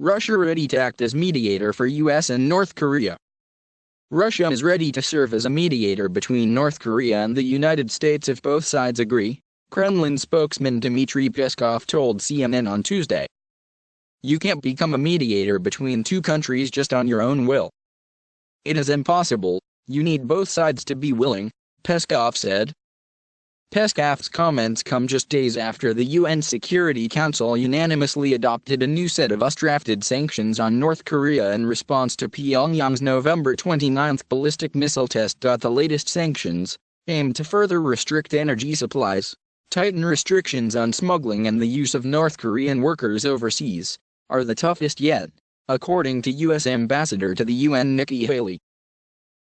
Russia ready to act as mediator for US and North Korea. Russia is ready to serve as a mediator between North Korea and the United States if both sides agree, Kremlin spokesman Dmitry Peskov told CNN on Tuesday. You can't become a mediator between two countries just on your own will. It is impossible, you need both sides to be willing, Peskov said. Peskov's comments come just days after the UN Security Council unanimously adopted a new set of US-drafted sanctions on North Korea in response to Pyongyang's November 29 ballistic missile test. The latest sanctions, aimed to further restrict energy supplies, tighten restrictions on smuggling and the use of North Korean workers overseas, are the toughest yet, according to U.S. Ambassador to the UN Nikki Haley.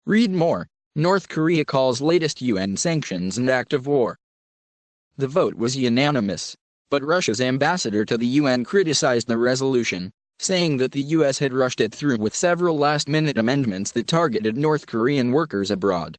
Read more. North Korea calls latest UN sanctions an act of war. The vote was unanimous, but Russia's ambassador to the UN criticized the resolution, saying that the US had rushed it through with several last-minute amendments that targeted North Korean workers abroad.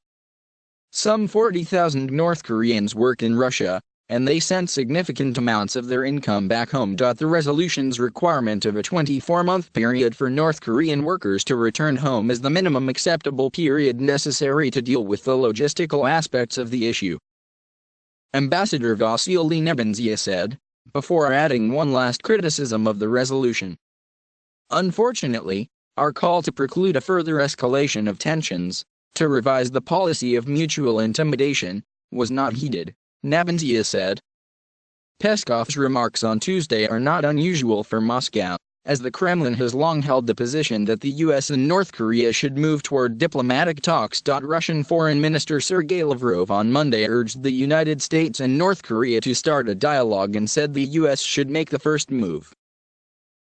Some 40,000 North Koreans work in Russia, and they sent significant amounts of their income back home. The resolution's requirement of a 24-month period for North Korean workers to return home is the minimum acceptable period necessary to deal with the logistical aspects of the issue. Ambassador Vasily Nebenzia said, before adding one last criticism of the resolution. Unfortunately, our call to preclude a further escalation of tensions, to revise the policy of mutual intimidation, was not heeded, Nebenzia said. Peskov's remarks on Tuesday are not unusual for Moscow, as the Kremlin has long held the position that the US and North Korea should move toward diplomatic talks. Russian Foreign Minister Sergei Lavrov on Monday urged the United States and North Korea to start a dialogue and said the US should make the first move.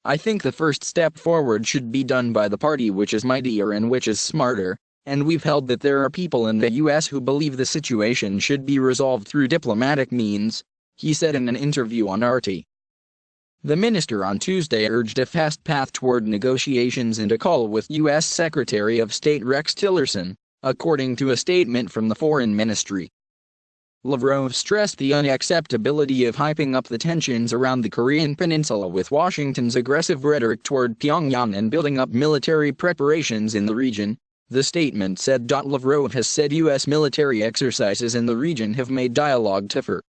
I think the first step forward should be done by the party which is mightier and which is smarter, and we've held that there are people in the US who believe the situation should be resolved through diplomatic means, he said in an interview on RT. The minister on Tuesday urged a fast path toward negotiations and a call with U.S. Secretary of State Rex Tillerson, according to a statement from the Foreign Ministry. Lavrov stressed the unacceptability of hyping up the tensions around the Korean peninsula with Washington's aggressive rhetoric toward Pyongyang and building up military preparations in the region, the statement said. Lavrov has said U.S. military exercises in the region have made dialogue tougher.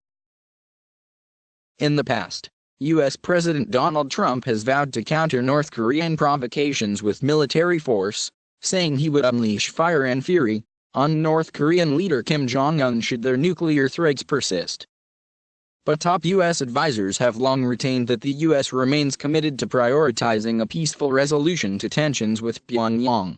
In the past, U.S. President Donald Trump has vowed to counter North Korean provocations with military force, saying he would unleash fire and fury on North Korean leader Kim Jong-un should their nuclear threats persist. But top U.S. advisors have long retained that the U.S. remains committed to prioritizing a peaceful resolution to tensions with Pyongyang.